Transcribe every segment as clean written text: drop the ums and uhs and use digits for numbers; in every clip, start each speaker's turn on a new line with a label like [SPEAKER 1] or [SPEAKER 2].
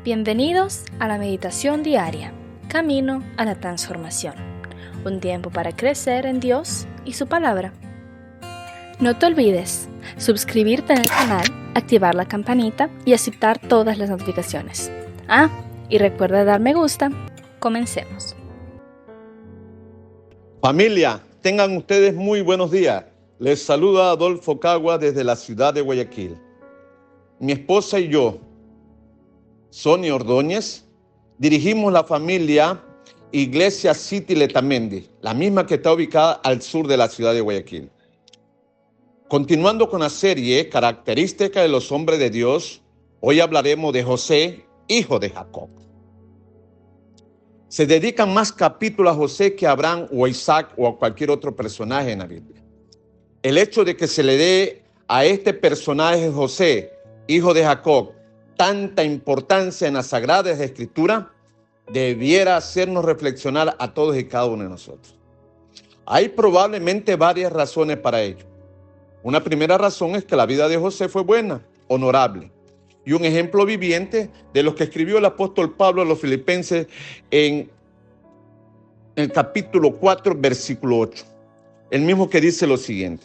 [SPEAKER 1] Bienvenidos a la meditación diaria, camino a la transformación. Un tiempo para crecer en Dios y su palabra. No te olvides suscribirte en el canal, activar la campanita y aceptar todas las notificaciones. Y recuerda dar me gusta. Comencemos.
[SPEAKER 2] Familia, tengan ustedes muy buenos días. Les saluda Adolfo Cagua desde la ciudad de Guayaquil. Mi esposa y yo, Sonia Ordóñez, dirigimos la familia Iglesia City Letamendi, la misma que está ubicada al sur de la ciudad de Guayaquil. Continuando con la serie Características de los hombres de Dios, hoy hablaremos de José, hijo de Jacob. Se dedican más capítulos a José que a Abraham o a Isaac o a cualquier otro personaje en la Biblia. El hecho de que se le dé a este personaje José, hijo de Jacob, tanta importancia en las Sagradas Escrituras, debiera hacernos reflexionar a todos y cada uno de nosotros. Hay probablemente varias razones para ello. Una primera razón es que la vida de José fue buena, honorable, y un ejemplo viviente de lo que escribió el apóstol Pablo a los Filipenses en el capítulo 4, versículo 8. El mismo que dice lo siguiente: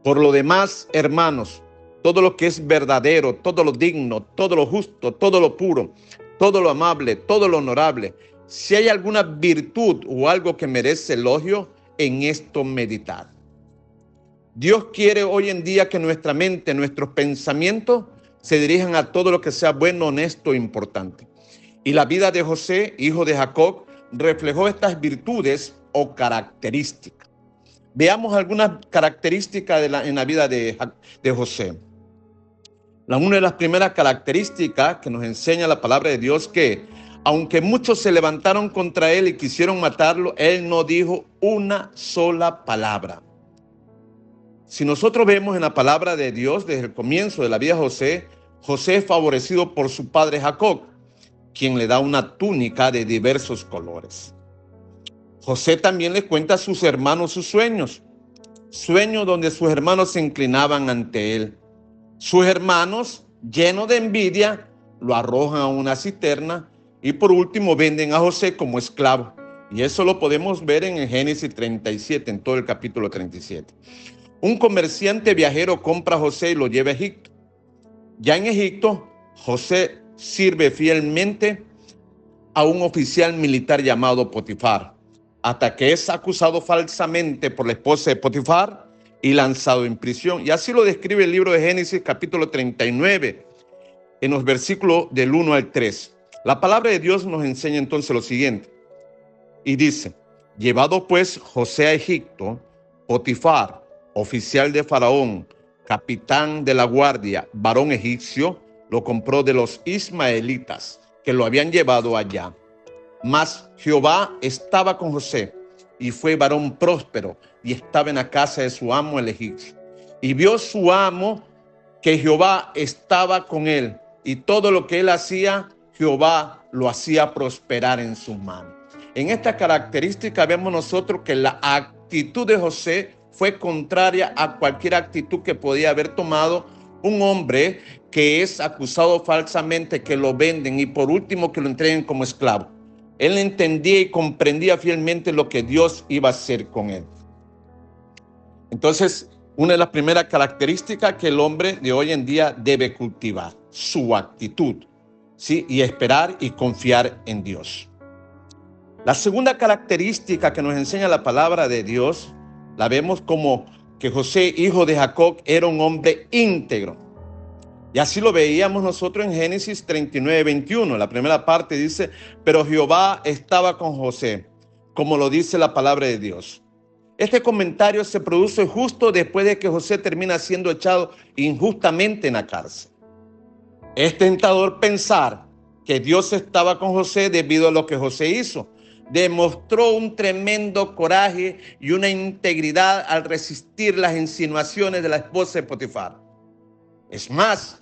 [SPEAKER 2] por lo demás, hermanos, todo lo que es verdadero, todo lo digno, todo lo justo, todo lo puro, todo lo amable, todo lo honorable, si hay alguna virtud o algo que merece elogio, en esto meditad. Dios quiere hoy en día que nuestra mente, nuestros pensamientos se dirijan a todo lo que sea bueno, honesto e importante. Y la vida de José, hijo de Jacob, reflejó estas virtudes o características. Veamos algunas características en la vida de José. Una de las primeras características que nos enseña la palabra de Dios, que aunque muchos se levantaron contra él y quisieron matarlo, él no dijo una sola palabra. Si nosotros vemos en la palabra de Dios desde el comienzo de la vida de José, José es favorecido por su padre Jacob, quien le da una túnica de diversos colores. José también le cuenta a sus hermanos sus sueños donde sus hermanos se inclinaban ante él. Sus hermanos, llenos de envidia, lo arrojan a una cisterna y por último venden a José como esclavo. Y eso lo podemos ver en el Génesis 37, en todo el capítulo 37. Un comerciante viajero compra a José y lo lleva a Egipto. Ya en Egipto, José sirve fielmente a un oficial militar llamado Potifar, hasta que es acusado falsamente por la esposa de Potifar y lanzado en prisión. Y así lo describe el libro de Génesis capítulo 39, en los versículos del 1 al 3. La palabra de Dios nos enseña entonces lo siguiente. Y dice: llevado pues José a Egipto, Potifar, oficial de Faraón, capitán de la guardia, varón egipcio, lo compró de los ismaelitas que lo habían llevado allá. Mas Jehová estaba con José, y fue varón próspero, y estaba en la casa de su amo el egipcio. Y vio su amo que Jehová estaba con él, y todo lo que él hacía, Jehová lo hacía prosperar en sus manos. En esta característica vemos nosotros que la actitud de José fue contraria a cualquier actitud que podía haber tomado un hombre que es acusado falsamente, que lo venden y por último que lo entreguen como esclavo. Él entendía y comprendía fielmente lo que Dios iba a hacer con él. Entonces, una de las primeras características que el hombre de hoy en día debe cultivar, su actitud, ¿sí? Y esperar y confiar en Dios. La segunda característica que nos enseña la palabra de Dios, la vemos como que José, hijo de Jacob, era un hombre íntegro. Y así lo veíamos nosotros en Génesis 39, 21. La primera parte dice: pero Jehová estaba con José, como lo dice la palabra de Dios. Este comentario se produce justo después de que José termina siendo echado injustamente en la cárcel. Es tentador pensar que Dios estaba con José debido a lo que José hizo. Demostró un tremendo coraje y una integridad al resistir las insinuaciones de la esposa de Potifar. Es más,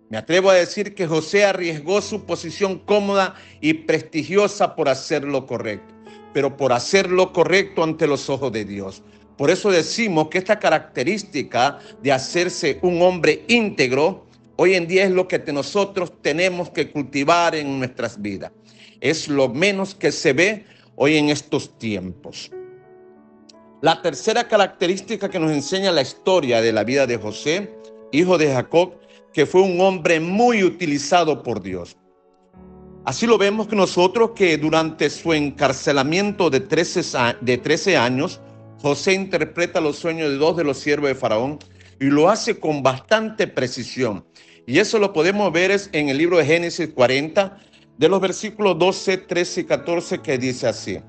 [SPEAKER 2] me atrevo a decir que José arriesgó su posición cómoda y prestigiosa por hacer lo correcto, pero por hacer lo correcto ante los ojos de Dios. Por eso decimos que esta característica de hacerse un hombre íntegro hoy en día es lo que nosotros tenemos que cultivar en nuestras vidas. Es lo menos que se ve hoy en estos tiempos. La tercera característica que nos enseña la historia de la vida de José, hijo de Jacob, que fue un hombre muy utilizado por Dios. Así lo vemos que nosotros, que durante su encarcelamiento de 13 años, José interpreta los sueños de 2 de los siervos de Faraón y lo hace con bastante precisión. Y eso lo podemos ver en el libro de Génesis 40, de los versículos 12, 13 y 14, que dice así.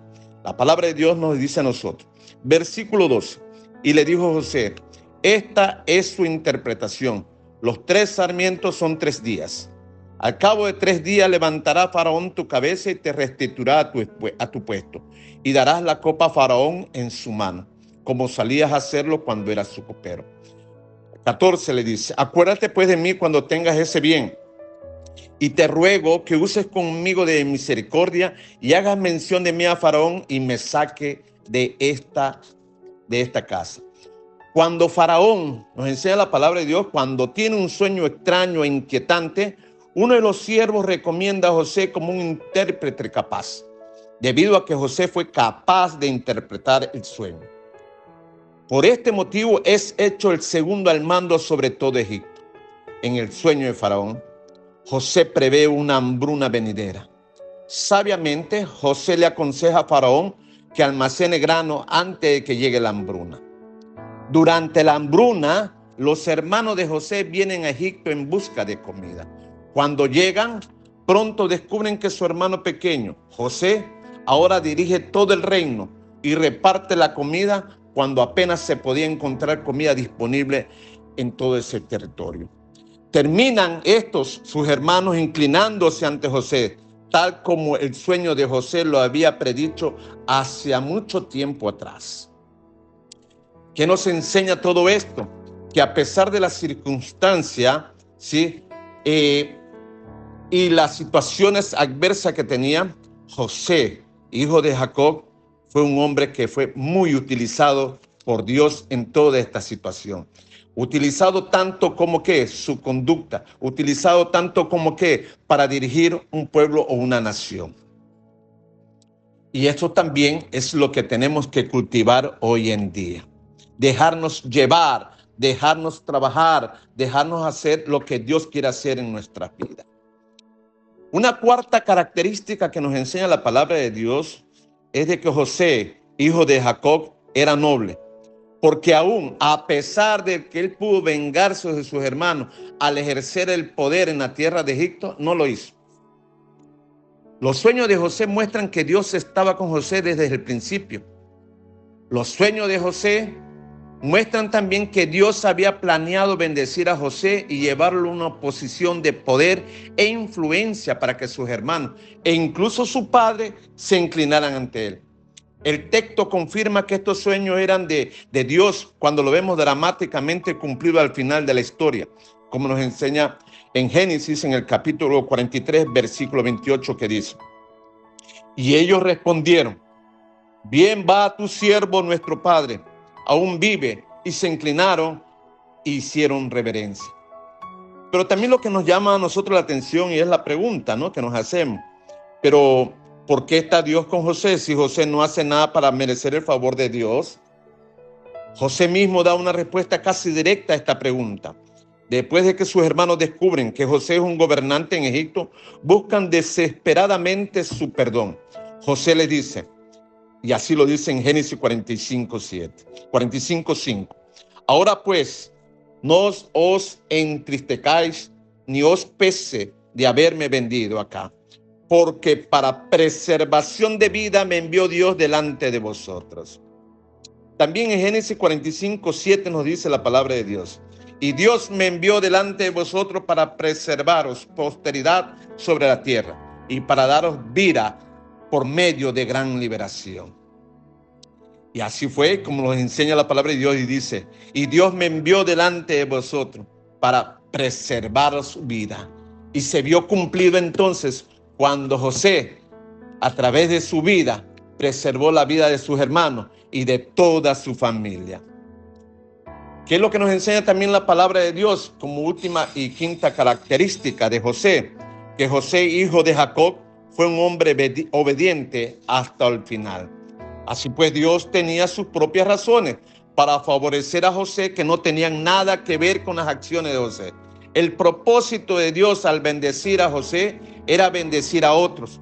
[SPEAKER 2] La palabra de Dios nos dice a nosotros. Versículo 12. Y le dijo José, esta es su interpretación. Los 3 sarmientos son 3 días. Al cabo de 3 días levantará Faraón tu cabeza y te restituirá a tu puesto. Y darás la copa a Faraón en su mano, como solías hacerlo cuando eras su copero. 14 le dice, acuérdate pues de mí cuando tengas ese bien. Y te ruego que uses conmigo de misericordia y hagas mención de mí a Faraón y me saque de esta casa. Cuando Faraón, nos enseña la palabra de Dios, cuando tiene un sueño extraño e inquietante, uno de los siervos recomienda a José como un intérprete capaz, debido a que José fue capaz de interpretar el sueño. Por este motivo es hecho el segundo al mando sobre todo Egipto. En el sueño de Faraón, José prevé una hambruna venidera. Sabiamente, José le aconseja a Faraón que almacene grano antes de que llegue la hambruna. Durante la hambruna, los hermanos de José vienen a Egipto en busca de comida. Cuando llegan, pronto descubren que su hermano pequeño, José, ahora dirige todo el reino y reparte la comida cuando apenas se podía encontrar comida disponible en todo ese territorio. Terminan sus hermanos, inclinándose ante José, tal como el sueño de José lo había predicho hacia mucho tiempo atrás. ¿Qué nos enseña todo esto? Que a pesar de la circunstancia, ¿sí? Y las situaciones adversas que tenía, José, hijo de Jacob, fue un hombre que fue muy utilizado por Dios en toda esta situación. Utilizado tanto como que su conducta, utilizado tanto como que para dirigir un pueblo o una nación. Y esto también es lo que tenemos que cultivar hoy en día. Dejarnos llevar, dejarnos trabajar, dejarnos hacer lo que Dios quiere hacer en nuestra vida. Una cuarta característica que nos enseña la palabra de Dios es de que José, hijo de Jacob, era noble. Porque aún a pesar de que él pudo vengarse de sus hermanos al ejercer el poder en la tierra de Egipto, no lo hizo. Los sueños de José muestran que Dios estaba con José desde el principio. Los sueños de José muestran también que Dios había planeado bendecir a José y llevarlo a una posición de poder e influencia para que sus hermanos e incluso su padre se inclinaran ante él. El texto confirma que estos sueños eran de Dios cuando lo vemos dramáticamente cumplido al final de la historia, como nos enseña en Génesis, en el capítulo 43, versículo 28, que dice: y ellos respondieron: bien va tu siervo nuestro padre, aún vive. Y se inclinaron e hicieron reverencia. Pero también lo que nos llama a nosotros la atención, y es la pregunta, ¿no?, que nos hacemos: pero ¿por qué está Dios con José si José no hace nada para merecer el favor de Dios? José mismo da una respuesta casi directa a esta pregunta. Después de que sus hermanos descubren que José es un gobernante en Egipto, buscan desesperadamente su perdón. José les dice, y así lo dice en Génesis 45:5. Ahora pues, no os entristezcáis ni os pese de haberme vendido acá, porque para preservación de vida me envió Dios delante de vosotros. También en Génesis 45:7 nos dice la palabra de Dios: y Dios me envió delante de vosotros para preservaros posteridad sobre la tierra y para daros vida por medio de gran liberación. Y así fue como nos enseña la palabra de Dios, y dice: y Dios me envió delante de vosotros para preservaros vida. Y se vio cumplido entonces cuando José, a través de su vida, preservó la vida de sus hermanos y de toda su familia. ¿Qué es lo que nos enseña también la palabra de Dios como última y quinta característica de José? Que José, hijo de Jacob, fue un hombre obediente hasta el final. Así pues, Dios tenía sus propias razones para favorecer a José, que no tenían nada que ver con las acciones de José. El propósito de Dios al bendecir a José era bendecir a otros.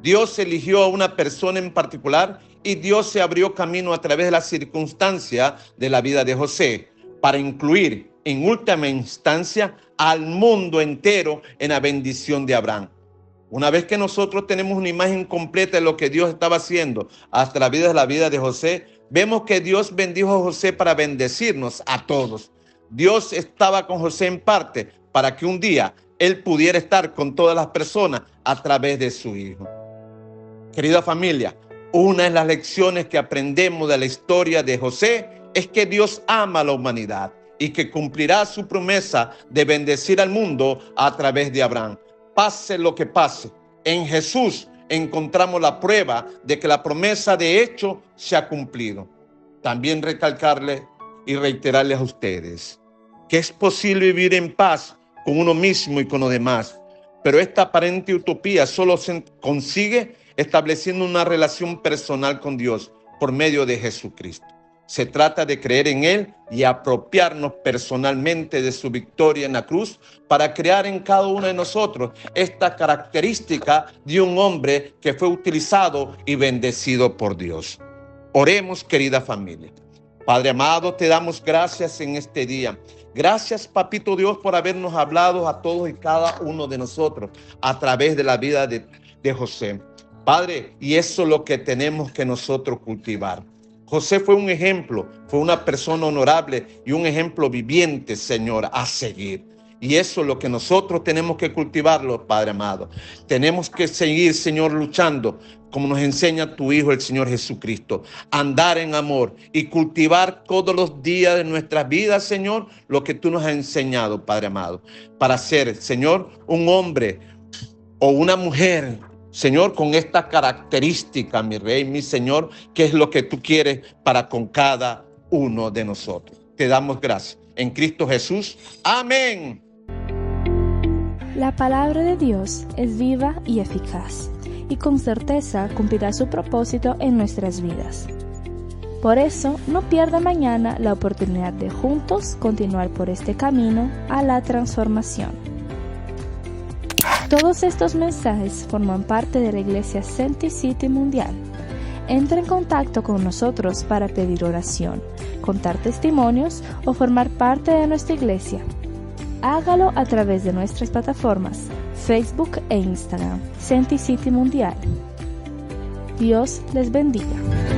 [SPEAKER 2] Dios eligió a una persona en particular y Dios se abrió camino a través de la circunstancia de la vida de José para incluir en última instancia al mundo entero en la bendición de Abraham. Una vez que nosotros tenemos una imagen completa de lo que Dios estaba haciendo hasta la vida de José, vemos que Dios bendijo a José para bendecirnos a todos. Dios estaba con José en parte para que un día él pudiera estar con todas las personas a través de su hijo. Querida familia, una de las lecciones que aprendemos de la historia de José es que Dios ama a la humanidad y que cumplirá su promesa de bendecir al mundo a través de Abraham. Pase lo que pase, en Jesús encontramos la prueba de que la promesa de hecho se ha cumplido. También recalcarles y reiterarles a ustedes que es posible vivir en paz con uno mismo y con los demás, pero esta aparente utopía solo se consigue estableciendo una relación personal con Dios por medio de Jesucristo. Se trata de creer en Él y apropiarnos personalmente de su victoria en la cruz para crear en cada uno de nosotros esta característica de un hombre que fue utilizado y bendecido por Dios. Oremos, querida familia. Padre amado, te damos gracias en este día. Gracias, Papito Dios, por habernos hablado a todos y cada uno de nosotros a través de la vida de José. Padre, y eso es lo que tenemos que nosotros cultivar. José fue un ejemplo, fue una persona honorable y un ejemplo viviente, Señor, a seguir. Y eso es lo que nosotros tenemos que cultivarlo, Padre amado. Tenemos que seguir, Señor, luchando, como nos enseña tu Hijo, el Señor Jesucristo. Andar en amor y cultivar todos los días de nuestras vidas, Señor, lo que tú nos has enseñado, Padre amado. Para ser, Señor, un hombre o una mujer, Señor, con esta característica, mi Rey, mi Señor, que es lo que tú quieres para con cada uno de nosotros. Te damos gracias. En Cristo Jesús. Amén.
[SPEAKER 1] La palabra de Dios es viva y eficaz, y con certeza cumplirá su propósito en nuestras vidas. Por eso, no pierda mañana la oportunidad de juntos continuar por este camino a la transformación. Todos estos mensajes forman parte de la Iglesia Senti City Mundial. Entra en contacto con nosotros para pedir oración, contar testimonios o formar parte de nuestra iglesia. Hágalo a través de nuestras plataformas Facebook e Instagram, Senti City Mundial. Dios les bendiga.